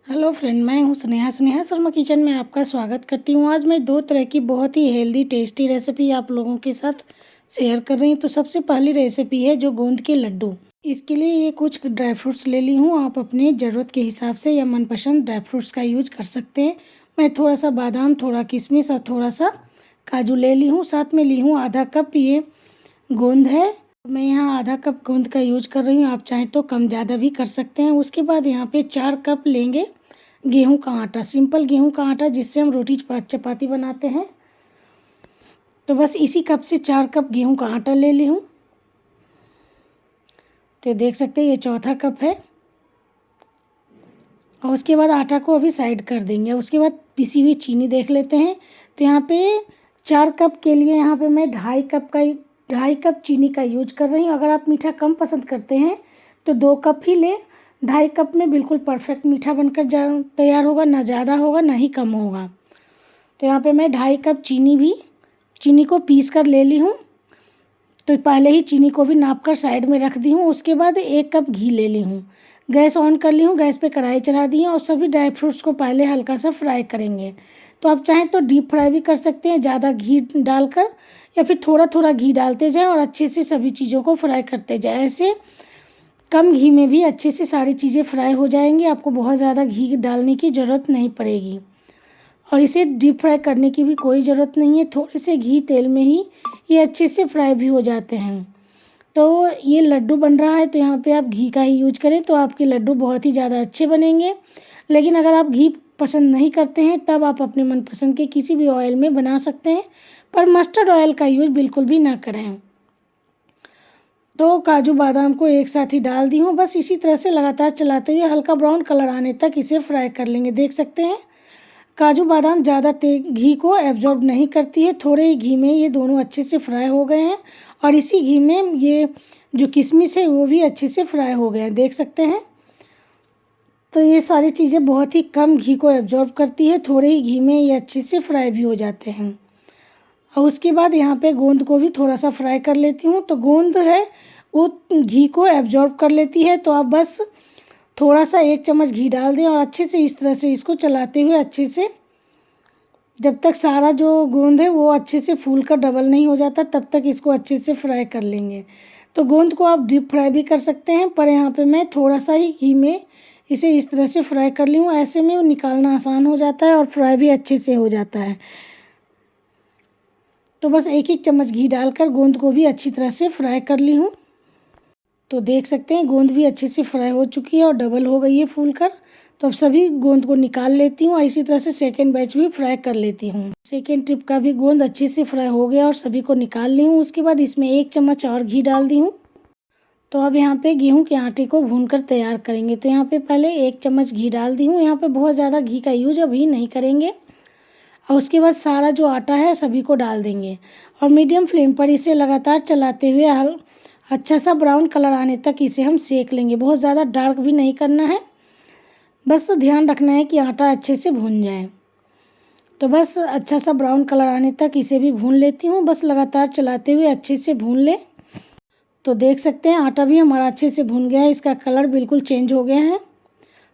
Hello friend, मैं हूँ Sneha Sharma kitchen में आपका स्वागत करती हूँ। आज मैं दो तरह की बहुत ही हेल्दी टेस्टी रेसिपी आप लोगों के साथ शेयर कर रही हूँ। तो सबसे पहली रेसिपी है जो गोंद के लड्डू। इसके लिए ये कुछ ड्राई फ्रूट्स ले ली हूँ। आप अपनी ज़रूरत के हिसाब से या मनपसंद ड्राई फ्रूट्स का यूज कर सकते हैं। मैं थोड़ा सा बादाम, थोड़ा किशमिश और थोड़ा सा काजू ले ली हूँ। साथ में ली हूँ आधा कप ये गोंद है। मैं यहाँ आधा कप गोंद का यूज कर रही हूँ। आप चाहें तो कम ज़्यादा भी कर सकते हैं। उसके बाद यहाँ पे 4 कप लेंगे गेहूं का आटा, सिंपल गेहूं का आटा जिससे हम रोटी चपाती बनाते हैं। तो बस इसी कप से 4 कप गेहूं का आटा ले ली हूँ। तो देख सकते हैं ये चौथा कप है। और उसके बाद आटा को अभी साइड कर देंगे। उसके बाद पिसी हुई चीनी देख लेते हैं। तो यहाँ पे 4 कप के लिए यहाँ पे मैं 2.5 कप चीनी का यूज कर रही हूँ। अगर आप मीठा कम पसंद करते हैं तो 2 कप ही ले। 2.5 कप में बिल्कुल परफेक्ट मीठा बनकर तैयार होगा, ना ज़्यादा होगा ना ही कम होगा। तो यहाँ पे मैं 2.5 कप चीनी को पीस कर ले ली हूँ। तो पहले ही चीनी को भी नाप कर साइड में रख दी हूँ। उसके बाद 1 कप घी ले ली हूँ। गैस ऑन कर ली हूँ, गैस पे कढ़ाई चढ़ा दी है और सभी ड्राई फ्रूट्स को पहले हल्का सा फ्राई करेंगे। तो आप चाहें तो डीप फ्राई भी कर सकते हैं ज़्यादा घी डालकर, या फिर थोड़ा थोड़ा घी डालते जाएं और अच्छे से सभी चीज़ों को फ्राई करते जाएं। ऐसे कम घी में भी अच्छे से सारी चीज़ें फ्राई हो जाएंगी। आपको बहुत ज़्यादा घी डालने की ज़रूरत नहीं पड़ेगी और इसे डीप फ्राई करने की भी कोई ज़रूरत नहीं है। थोड़े से घी तेल में ही ये अच्छे से फ्राई भी हो जाते हैं। तो ये लड्डू बन रहा है तो यहाँ पे आप घी का ही यूज करें तो आपके लड्डू बहुत ही ज़्यादा अच्छे बनेंगे। लेकिन अगर आप घी पसंद नहीं करते हैं तब आप अपने मनपसंद के किसी भी ऑयल में बना सकते हैं, पर मस्टर्ड ऑयल का यूज बिल्कुल भी ना करें। तो काजू बादाम को एक साथ ही डाल दी हूँ। बस इसी तरह से लगातार चलाते हुए हल्का ब्राउन कलर आने तक इसे फ्राई कर लेंगे। देख सकते हैं काजू बादाम ज़्यादा तेज घी को एब्जॉर्ब नहीं करती है। थोड़े ही घी में ये दोनों अच्छे से फ्राई हो गए हैं और इसी घी में ये जो किशमिश है वो भी अच्छे से फ्राई हो गए हैं, देख सकते हैं। तो ये सारी चीज़ें बहुत ही कम घी को एब्जॉर्ब करती है। थोड़े ही घी में ये अच्छे से फ्राई भी हो जाते हैं। और उसके बाद यहाँ पे गोंद को भी थोड़ा सा फ्राई कर लेती हूँ। तो गोंद है वो घी को एब्जॉर्ब कर लेती है। तो आप बस थोड़ा सा 1 चम्मच घी डाल दें और अच्छे से इस तरह से इसको चलाते हुए अच्छे से, जब तक सारा जो गोंद है वो अच्छे से फूल कर डबल नहीं हो जाता तब तक इसको अच्छे से फ्राई कर लेंगे। तो गोंद को आप डीप फ्राई भी कर सकते हैं, पर यहाँ पे मैं थोड़ा सा ही घी में इसे इस तरह से फ्राई कर ली हूँ। ऐसे में निकालना आसान हो जाता है और फ्राई भी अच्छे से हो जाता है। तो बस 1 चम्मच घी डालकर गोंद को भी अच्छी तरह से फ्राई कर ली हूँ। तो देख सकते हैं गोंद भी अच्छे से फ्राई हो चुकी है और डबल हो गई है फूल कर। तो अब सभी गोंद को निकाल लेती हूँ और इसी तरह से सेकेंड बैच भी फ्राई कर लेती हूँ। सेकेंड ट्रिप का भी गोंद अच्छे से फ्राई हो गया और सभी को निकाल ली हूँ। उसके बाद इसमें 1 चम्मच और घी डाल दी हूँ। तो अब यहाँ पे गेहूं के आटे को भूनकर तैयार करेंगे। तो यहाँ पे पहले 1 चम्मच घी डाल दी हूँ। यहाँ पे बहुत ज़्यादा घी का यूज अभी नहीं करेंगे। और उसके बाद सारा जो आटा है सभी को डाल देंगे और मीडियम फ्लेम पर इसे लगातार चलाते हुए अच्छा सा ब्राउन कलर आने तक इसे हम सेक लेंगे। बहुत ज़्यादा डार्क भी नहीं करना है, बस ध्यान रखना है कि आटा अच्छे से भून जाए। तो बस अच्छा सा ब्राउन कलर आने तक इसे भी भून लेती हूँ। बस लगातार चलाते हुए अच्छे से भून ले। तो देख सकते हैं आटा भी हमारा अच्छे से भून गया है, इसका कलर बिल्कुल चेंज हो गया है।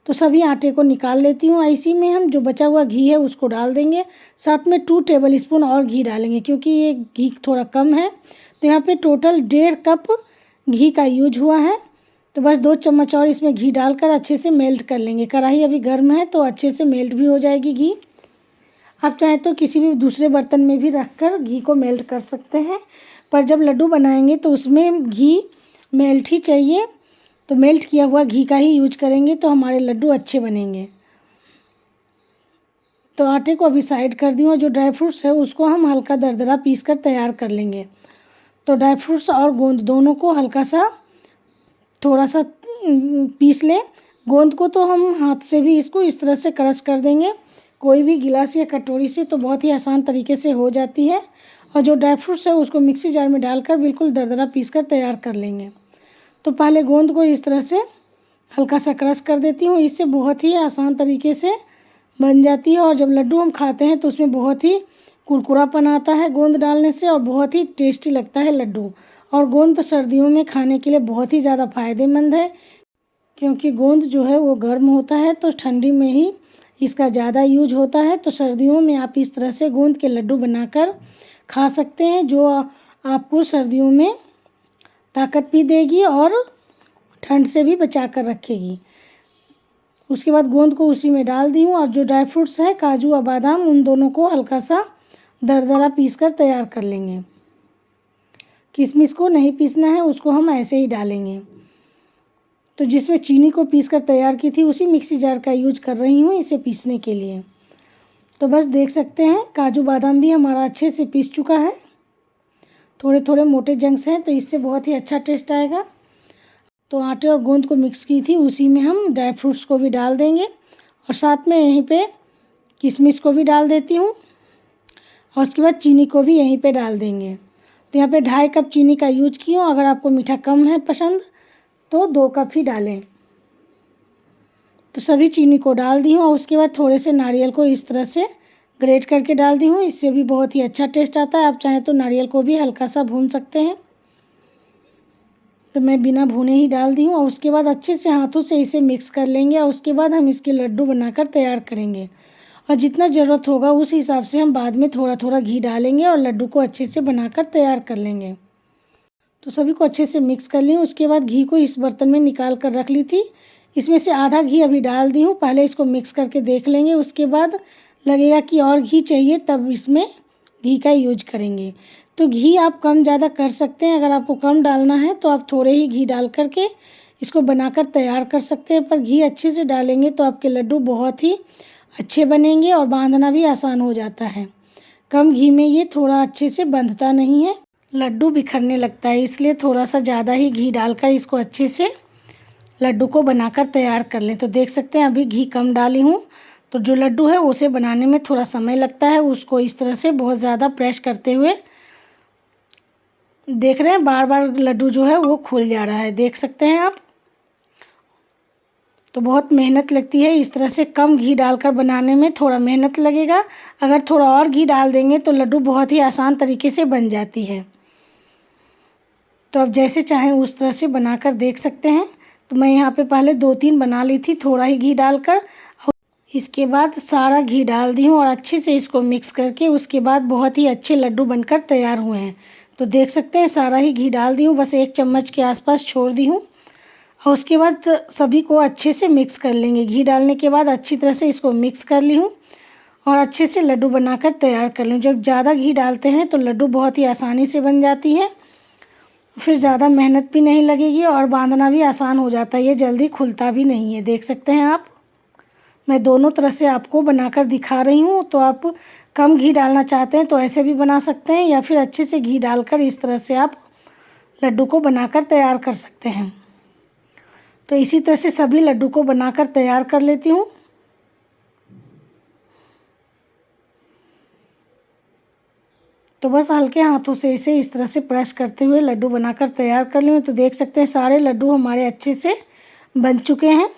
तो सभी आटे को निकाल लेती हूँ। इसी में हम जो बचा हुआ घी है उसको डाल देंगे। साथ में 2 टेबल स्पून और घी डालेंगे क्योंकि ये घी थोड़ा कम है। तो यहाँ पे टोटल 1.5 कप घी का यूज हुआ है। तो बस 2 चम्मच और इसमें घी डालकर अच्छे से मेल्ट कर लेंगे। कढ़ाई अभी गर्म है तो अच्छे से मेल्ट भी हो जाएगी घी। आप चाहें तो किसी भी दूसरे बर्तन में भी रखकर घी को मेल्ट कर सकते हैं, पर जब लड्डू बनाएंगे तो उसमें घी मेल्ट ही चाहिए। तो मेल्ट किया हुआ घी का ही यूज करेंगे तो हमारे लड्डू अच्छे बनेंगे। तो आटे को अभी साइड कर दी और जो ड्राई फ्रूट्स है उसको हम हल्का दरदरा पीस कर तैयार कर लेंगे। तो ड्राई फ्रूट्स और गोंद दोनों को हल्का सा थोड़ा सा पीस लें। गोंद को तो हम हाथ से भी इसको इस तरह से क्रश कर देंगे, कोई भी गिलास या कटोरी से, तो बहुत ही आसान तरीके से हो जाती है। और जो ड्राई फ्रूट्स है उसको मिक्सी जार में डालकर बिल्कुल दरदरा पीस कर तैयार कर लेंगे। तो पहले गोंद को इस तरह से हल्का सा क्रश कर देती हूँ, इससे बहुत ही आसान तरीके से बन जाती है। और जब लड्डू हम खाते हैं तो उसमें बहुत ही कुरकुरापन आता है गोंद डालने से और बहुत ही टेस्टी लगता है लड्डू। और गोंद तो सर्दियों में खाने के लिए बहुत ही ज़्यादा फ़ायदेमंद है क्योंकि गोंद जो है वो गर्म होता है तो ठंडी में ही इसका ज़्यादा यूज होता है। तो सर्दियों में आप इस तरह से गोंद के लड्डू बनाकर खा सकते हैं, जो आपको सर्दियों में ताकत भी देगी और ठंड से भी बचा कर रखेगी। उसके बाद गोंद को उसी में डाल दी हूँ और जो ड्राई फ्रूट्स है काजू और बादाम, उन दोनों को हल्का सा दरदरा पीस कर तैयार कर लेंगे। किशमिश को नहीं पीसना है, उसको हम ऐसे ही डालेंगे। तो जिसमें चीनी को पीस कर तैयार की थी उसी मिक्सी जार का यूज कर रही हूँ इसे पीसने के लिए। तो बस देख सकते हैं काजू बादाम भी हमारा अच्छे से पीस चुका है। थोड़े थोड़े मोटे जंक्स हैं तो इससे बहुत ही अच्छा टेस्ट आएगा। तो आटे और गोंद को मिक्स की थी उसी में हम ड्राई फ्रूट्स को भी डाल देंगे और साथ में यहीं पे किशमिश को भी डाल देती हूँ और उसके बाद चीनी को भी यहीं पे डाल देंगे। तो यहाँ पे 2.5 कप चीनी का यूज की हूँ। अगर आपको मीठा कम है पसंद तो 2 कप ही डालें। तो सभी चीनी को डाल दी हूँ और उसके बाद थोड़े से नारियल को इस तरह से ग्रेट करके डाल दी हूँ। इससे भी बहुत ही अच्छा टेस्ट आता है। आप चाहें तो नारियल को भी हल्का सा भून सकते हैं। तो मैं बिना भुने ही डाल दी हूँ और उसके बाद अच्छे से हाथों से इसे मिक्स कर लेंगे और उसके बाद हम इसके लड्डू बनाकर तैयार करेंगे। और जितना ज़रूरत होगा उस हिसाब से हम बाद में थोड़ा थोड़ा घी डालेंगे और लड्डू को अच्छे से बनाकर तैयार कर लेंगे। तो सभी को अच्छे से मिक्स कर ली। उसके बाद घी को इस बर्तन में निकाल कर रख ली थी। इसमें से आधा घी अभी डाल दी हूँ। पहले इसको मिक्स करके देख लेंगे, उसके बाद लगेगा कि और घी चाहिए तब इसमें घी का यूज करेंगे। तो घी आप कम ज़्यादा कर सकते हैं। अगर आपको कम डालना है तो आप थोड़े ही घी डाल करके इसको बनाकर तैयार कर सकते हैं, पर घी अच्छे से डालेंगे तो आपके लड्डू बहुत ही अच्छे बनेंगे और बांधना भी आसान हो जाता है। कम घी में ये थोड़ा अच्छे से बंधता नहीं है, लड्डू बिखरने लगता है, इसलिए थोड़ा सा ज़्यादा ही घी डालकर इसको अच्छे से लड्डू को बनाकर तैयार कर लें। तो देख सकते हैं अभी घी कम डाली हूँ, तो जो लड्डू है उसे बनाने में थोड़ा समय लगता है। उसको इस तरह से बहुत ज़्यादा प्रेस करते हुए देख रहे हैं, बार बार लड्डू जो है वो खुल जा रहा है, देख सकते हैं आप। तो बहुत मेहनत लगती है इस तरह से कम घी डालकर बनाने में, थोड़ा मेहनत लगेगा। अगर थोड़ा और घी डाल देंगे तो लड्डू बहुत ही आसान तरीके से बन जाती है। तो आप जैसे चाहें उस तरह से बनाकर देख सकते हैं। तो मैं यहाँ पे पहले 2-3 बना ली थी थोड़ा ही घी डालकर, और इसके बाद सारा घी डाल दी हूँ और अच्छे से इसको मिक्स करके उसके बाद बहुत ही अच्छे लड्डू बनकर तैयार हुए हैं। तो देख सकते हैं सारा ही घी डाल दी हूँ, बस 1 चम्मच के आसपास छोड़ दी हूँ और उसके बाद सभी को अच्छे से मिक्स कर लेंगे। घी डालने के बाद अच्छी तरह से इसको मिक्स कर ली हूँ और अच्छे से लड्डू बनाकर तैयार कर लें। जब ज़्यादा घी डालते हैं तो लड्डू बहुत ही आसानी से बन जाती है, फिर ज़्यादा मेहनत भी नहीं लगेगी और बांधना भी आसान हो जाता है, ये जल्दी खुलता भी नहीं है। देख सकते हैं आप, मैं दोनों तरह से आपको बनाकर दिखा रही हूँ। तो आप कम घी डालना चाहते हैं तो ऐसे भी बना सकते हैं, या फिर अच्छे से घी डालकर इस तरह से आप लड्डू को बनाकर तैयार कर सकते हैं। तो इसी तरह से सभी लड्डू को बनाकर तैयार कर लेती हूँ। तो बस हल्के हाथों से इसे इस तरह से प्रेस करते हुए लड्डू बनाकर तैयार कर लूँ। तो देख सकते हैं सारे लड्डू हमारे अच्छे से बन चुके हैं।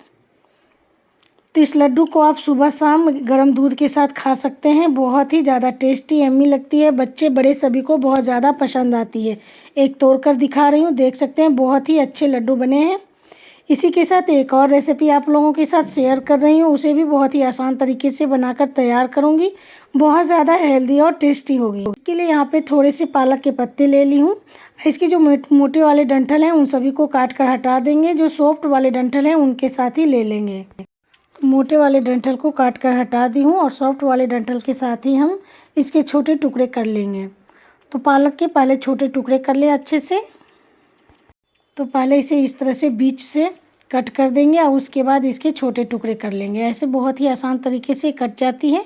तो इस लड्डू को आप सुबह शाम गर्म दूध के साथ खा सकते हैं, बहुत ही ज़्यादा टेस्टी यम्मी लगती है। बच्चे बड़े सभी को बहुत ज़्यादा पसंद आती है। एक तोड़ कर दिखा रही हूँ, देख सकते हैं बहुत ही अच्छे लड्डू बने हैं। इसी के साथ एक और रेसिपी आप लोगों के साथ शेयर कर रही हूँ, उसे भी बहुत ही आसान तरीके से बनाकर तैयार करूँगी। बहुत ज़्यादा हेल्दी और टेस्टी होगी। इसके लिए यहाँ पे थोड़े से पालक के पत्ते ले ली हूँ। इसके जो मोटे वाले डंठल हैं उन सभी को काट कर हटा देंगे, जो सॉफ्ट वाले डंठल हैं उनके साथ ही ले लेंगे। मोटे वाले डंठल को काट कर हटा दी हूँ और सॉफ्ट वाले डंठल के साथ ही हम इसके छोटे टुकड़े कर लेंगे। तो पालक के पहले छोटे टुकड़े कर ले अच्छे से। तो पहले इसे इस तरह से बीच से कट कर देंगे और उसके बाद इसके छोटे टुकड़े कर लेंगे। ऐसे बहुत ही आसान तरीके से कट जाती है।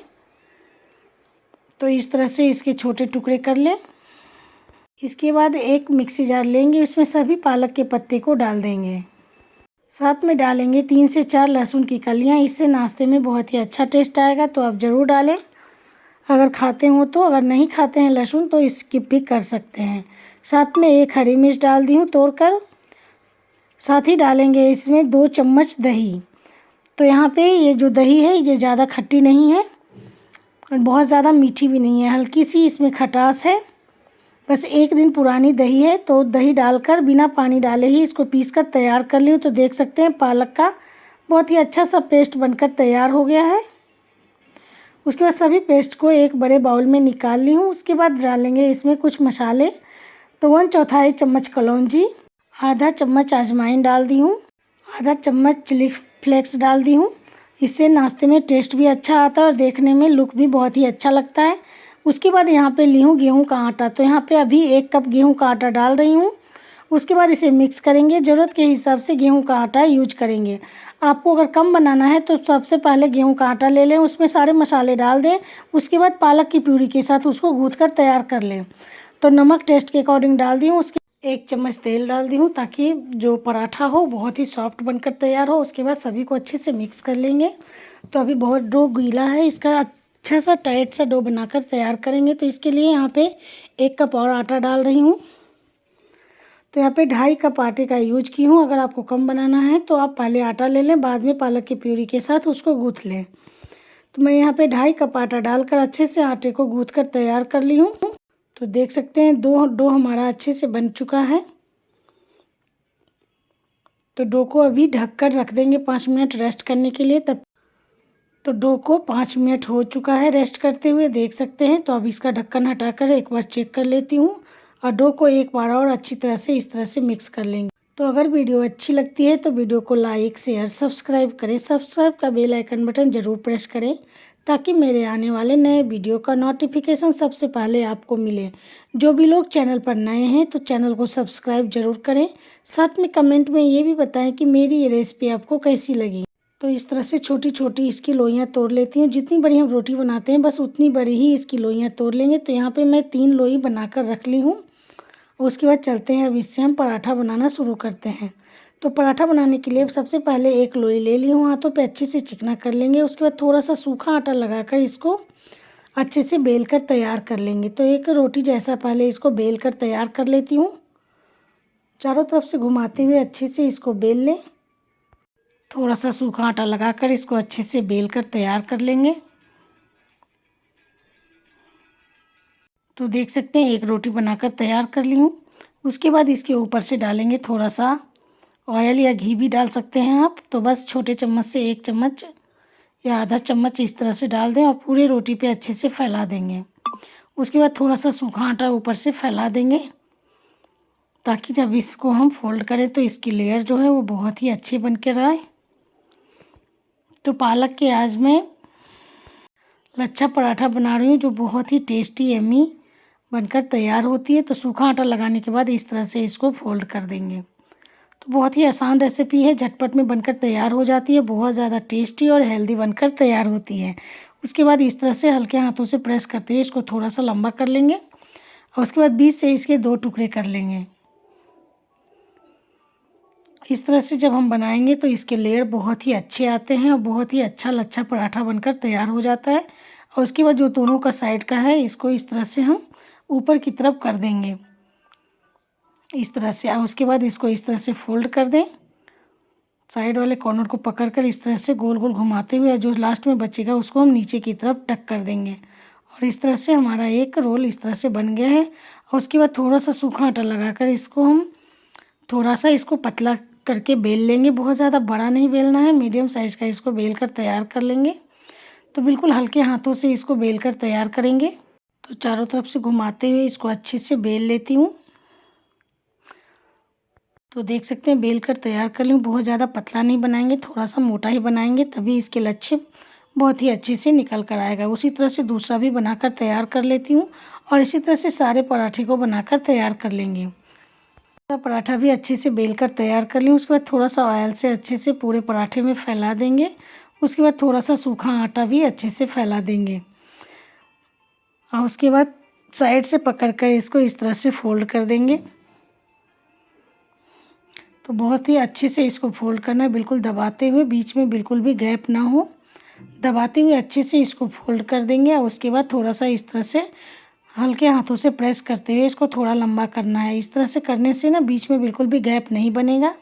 तो इस तरह से इसके छोटे टुकड़े कर लें। इसके बाद एक मिक्सी जार लेंगे, उसमें सभी पालक के पत्ते को डाल देंगे। साथ में डालेंगे 3 से 4 लहसुन की कलियां, इससे नाश्ते में बहुत ही अच्छा टेस्ट आएगा। तो आप ज़रूर डालें अगर खाते हो तो, अगर नहीं खाते हैं लहसुन तो स्किप भी कर सकते हैं। साथ में 1 हरी मिर्च डाल दी हूँ तोड़कर। साथ ही डालेंगे इसमें 2 चम्मच दही। तो यहाँ पे ये जो दही है ये ज़्यादा खट्टी नहीं है और बहुत ज़्यादा मीठी भी नहीं है, हल्की सी इसमें खटास है। बस 1 दिन पुरानी दही है, तो दही डालकर बिना पानी डाले ही इसको पीस कर तैयार कर ली हूँ। तो देख सकते हैं पालक का बहुत ही अच्छा सा पेस्ट बनकर तैयार हो गया है। उसके बाद सभी पेस्ट को एक बड़े बाउल में निकाल ली हूँ। उसके बाद डालेंगे इसमें कुछ मसाले। तो 1/4 चम्मच कलौंजी, आधा चम्मच अजवाइन डाल दी हूँ, आधा चम्मच चिली फ्लेक्स डाल दी हूँ। इससे नाश्ते में टेस्ट भी अच्छा आता है और देखने में लुक भी बहुत ही अच्छा लगता है। उसके बाद यहाँ पे ली हूँ गेहूँ का आटा। तो यहाँ पे अभी 1 कप गेहूँ का आटा डाल रही हूँ। उसके बाद इसे मिक्स करेंगे। ज़रूरत के हिसाब से गेहूँ का आटा यूज करेंगे। आपको अगर कम बनाना है तो सबसे पहले गेहूँ का आटा ले लें, उसमें सारे मसाले डाल दें। उसके बाद पालक की प्यूरी के साथ उसको गूँथ कर तैयार कर लें। तो नमक टेस्ट के अकॉर्डिंग डाल दी हूँ। उसके 1 चम्मच तेल डाल दी हूँ ताकि जो पराठा हो बहुत ही सॉफ्ट बनकर तैयार हो। उसके बाद सभी को अच्छे से मिक्स कर लेंगे। तो अभी बहुत डो गीला है, इसका अच्छा सा टाइट सा डो बनाकर तैयार करेंगे। तो इसके लिए यहाँ पे 1 कप और आटा डाल रही हूँ। तो यहाँ पे 2.5 कप आटे का यूज की हूँ। अगर आपको कम बनाना है तो आप पहले आटा ले लें, बाद में पालक की प्यूरी के साथ उसको गूँथ लें। तो मैं यहाँ पे 2.5 कप आटा डालकर अच्छे से आटे को गूँथ कर तैयार कर ली हूँ। तो देख सकते हैं डो हमारा अच्छे से बन चुका है। तो डो को अभी ढककर रख देंगे 5 मिनट रेस्ट करने के लिए। तब तो डो को 5 मिनट हो चुका है रेस्ट करते हुए, देख सकते हैं। तो अब इसका ढक्कन हटाकर एक बार चेक कर लेती हूँ और डो को एक बार और अच्छी तरह से इस तरह से मिक्स कर लेंगे। तो अगर वीडियो अच्छी लगती है तो वीडियो को लाइक शेयर सब्सक्राइब करें। सब्सक्राइब का बेल आइकन बटन ज़रूर प्रेस करें ताकि मेरे आने वाले नए वीडियो का नोटिफिकेशन सबसे पहले आपको मिले। जो भी लोग चैनल पर नए हैं तो चैनल को सब्सक्राइब जरूर करें। साथ में कमेंट में ये भी बताएं कि मेरी ये रेसिपी आपको कैसी लगी। तो इस तरह से छोटी छोटी इसकी लोइयाँ तोड़ लेती हूँ। जितनी बड़ी हम रोटी बनाते हैं बस उतनी बड़ी ही इसकी लोइयाँ तोड़ लेंगे। तो यहाँ पे मैं 3 लोई बनाकर रख ली हूँ। उसके बाद चलते हैं, अब इससे हम पराठा बनाना शुरू करते हैं। तो पराठा बनाने के लिए सबसे पहले 1 लोई ले ली हूँ, हाथों पे अच्छे से चिकना कर लेंगे। उसके बाद थोड़ा सा सूखा आटा लगाकर इसको अच्छे से बेल कर तैयार कर लेंगे। तो एक रोटी जैसा पहले इसको बेल कर तैयार कर लेती हूँ। चारों तरफ से घुमाते हुए अच्छे से इसको बेल लें। थोड़ा सा सूखा आटा लगाकर इसको अच्छे से बेल कर तैयार कर लेंगे। तो देख सकते हैं एक रोटी बनाकर तैयार कर ली हूँ। उसके बाद इसके ऊपर से डालेंगे थोड़ा सा ऑयल या घी भी डाल सकते हैं आप। तो बस छोटे चम्मच से 1 चम्मच या आधा चम्मच इस तरह से डाल दें और पूरे रोटी पे अच्छे से फैला देंगे। उसके बाद थोड़ा सा सूखा आटा ऊपर से फैला देंगे ताकि जब इसको हम फोल्ड करें तो इसकी लेयर जो है वो बहुत ही अच्छी बन के रहे। तो पालक के आज मैं लच्छा पराठा बना रही हूँ जो बहुत ही टेस्टी यम्मी बनकर तैयार होती है। तो सूखा आटा लगाने के बाद इस तरह से इसको फोल्ड कर देंगे। तो बहुत ही आसान रेसिपी है, झटपट में बनकर तैयार हो जाती है, बहुत ज़्यादा टेस्टी और हेल्दी बनकर तैयार होती है। उसके बाद इस तरह से हल्के हाथों से प्रेस करते हुए इसको थोड़ा सा लंबा कर लेंगे और उसके बाद बीच से इसके 2 टुकड़े कर लेंगे। इस तरह से जब हम बनाएंगे तो इसके लेयर बहुत ही अच्छे आते हैं और बहुत ही अच्छा लच्छा पराठा बनकर तैयार हो जाता है। और उसके बाद जो दोनों का साइड का है इसको इस तरह से हम ऊपर की तरफ कर देंगे इस तरह से। और उसके बाद इसको इस तरह से फोल्ड कर दें, साइड वाले कॉर्नर को पकड़कर इस तरह से गोल गोल घुमाते हुए जो लास्ट में बचेगा उसको हम नीचे की तरफ टक कर देंगे। और इस तरह से हमारा एक रोल इस तरह से बन गया है। और उसके बाद थोड़ा सा सूखा आटा लगाकर इसको हम थोड़ा सा इसको पतला करके बेल लेंगे। बहुत ज़्यादा बड़ा नहीं बेलना है, मीडियम साइज़ का इसको बेल कर तैयार कर लेंगे। तो बिल्कुल हल्के हाथों से इसको बेल कर तैयार करेंगे। तो चारों तरफ से घुमाते हुए इसको अच्छे से बेल लेती हूँ। तो देख सकते हैं बेल कर तैयार कर लूँ। बहुत ज़्यादा पतला नहीं बनाएंगे, थोड़ा सा मोटा ही बनाएंगे, तभी इसके लच्छे बहुत ही अच्छे से निकल कर आएगा। उसी तरह से दूसरा भी बनाकर तैयार कर लेती हूँ और इसी तरह से सारे पराठे को बनाकर तैयार कर लेंगे। पराठा भी अच्छे से बेल कर तैयार कर लूँ। उसके बाद थोड़ा सा ऑयल से अच्छे से पूरे पराठे में फैला देंगे। उसके बाद थोड़ा सा सूखा आटा भी अच्छे से फैला देंगे और उसके बाद साइड से पकड़कर इसको इस तरह से फोल्ड कर देंगे। तो बहुत ही अच्छे से इसको फोल्ड करना है, बिल्कुल दबाते हुए, बीच में बिल्कुल भी गैप ना हो, दबाते हुए अच्छे से इसको फोल्ड कर देंगे। और उसके बाद थोड़ा सा इस तरह से हल्के हाथों से प्रेस करते हुए इसको थोड़ा लंबा करना है। इस तरह से करने से ना बीच में बिल्कुल भी गैप नहीं बनेगा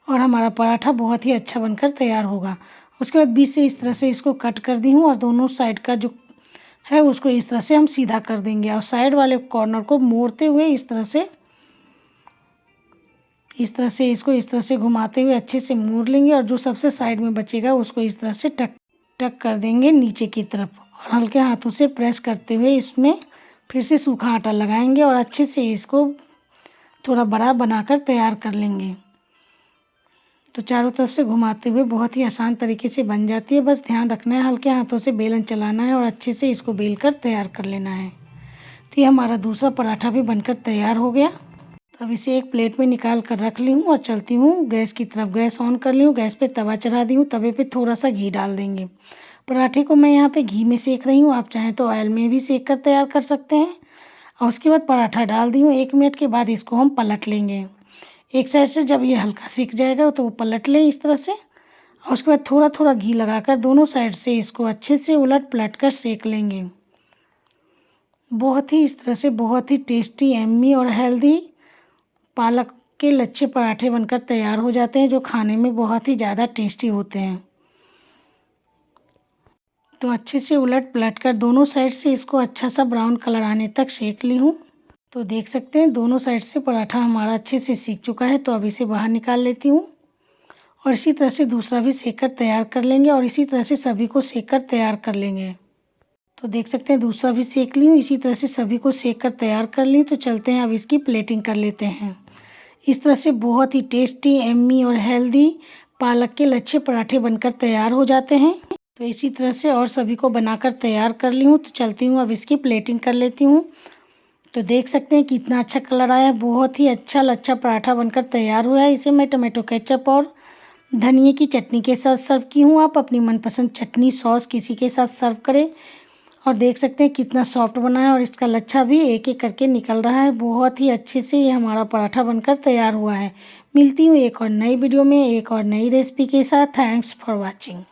और हमारा पराठा बहुत ही अच्छा बनकर तैयार होगा। उसके बाद बीच से इस तरह से इसको कट कर दी हूँ और दोनों साइड का जो है उसको इस तरह से हम सीधा कर देंगे और साइड वाले कॉर्नर को मोड़ते हुए इस तरह से इसको इस तरह से घुमाते हुए अच्छे से मोड़ लेंगे और जो सबसे साइड में बचेगा उसको इस तरह से टक टक कर देंगे नीचे की तरफ और हल्के हाथों से प्रेस करते हुए इसमें फिर से सूखा आटा लगाएंगे और अच्छे से इसको थोड़ा बड़ा बनाकर तैयार कर लेंगे। तो चारों तरफ से घुमाते हुए बहुत ही आसान तरीके से बन जाती है। बस ध्यान रखना है हल्के हाथों से बेलन चलाना है और अच्छे से इसको बेल कर तैयार कर लेना है। तो ये हमारा दूसरा पराठा भी बनकर तैयार हो गया। तो अब इसे एक प्लेट में निकाल कर रख ली हूँ और चलती हूँ गैस की तरफ। गैस ऑन कर ली हूँ, गैस पे तवा चढ़ा दी हूँ, तवे पे थोड़ा सा घी डाल देंगे। पराठे को मैं यहाँ पे घी में सेक रही हूँ, आप चाहें तो ऑयल में भी सेक कर तैयार कर सकते हैं। और उसके बाद पराठा डाल दी हूँ। 1 मिनट के बाद इसको हम पलट लेंगे। एक साइड से जब ये हल्का सेक जाएगा तो वो पलट लें इस तरह से और उसके बाद थोड़ा थोड़ा घी लगाकर दोनों साइड से इसको अच्छे से उलट पलट कर सेक लेंगे। बहुत ही इस तरह से बहुत ही टेस्टी, यम्मी और हेल्दी पालक के लच्छे पराठे बनकर तैयार हो जाते हैं, जो खाने में बहुत ही ज़्यादा टेस्टी होते हैं। तो अच्छे से उलट पलट कर दोनों साइड से इसको अच्छा सा ब्राउन कलर आने तक सेक ली हूँ। तो देख सकते हैं दोनों साइड से पराठा हमारा अच्छे से सीख चुका है। तो अब इसे बाहर निकाल लेती हूँ और इसी तरह से दूसरा भी सेक कर तैयार कर लेंगे और इसी तरह से सभी को सेक कर तैयार कर लेंगे। तो देख सकते हैं दूसरा भी सेक ली हूँ, इसी तरह से सभी को सेक कर तैयार कर ली। तो चलते हैं अब इसकी प्लेटिंग कर लेते हैं। इस तरह से बहुत ही टेस्टी, यम्मी और हेल्दी पालक के लच्छे पराठे बनकर तैयार हो जाते हैं। तो इसी तरह से और सभी को बनाकर तैयार कर ली हूँ। तो चलती हूँ अब इसकी प्लेटिंग कर लेती हूँ। तो देख सकते हैं कितना अच्छा कलर आया है। बहुत ही अच्छा लच्छा पराठा बनकर तैयार हुआ है। इसे मैं टमाटो केचप और धनिए की चटनी के साथ सर्व की हूँ। आप अपनी मनपसंद चटनी सॉस किसी के साथ सर्व करें। और देख सकते हैं कितना सॉफ्ट बना है और इसका लच्छा भी एक एक करके निकल रहा है। बहुत ही अच्छे से ये हमारा पराठा बनकर तैयार हुआ है। मिलती हूँ एक और नई वीडियो में एक और नई रेसिपी के साथ। Thanks for watching.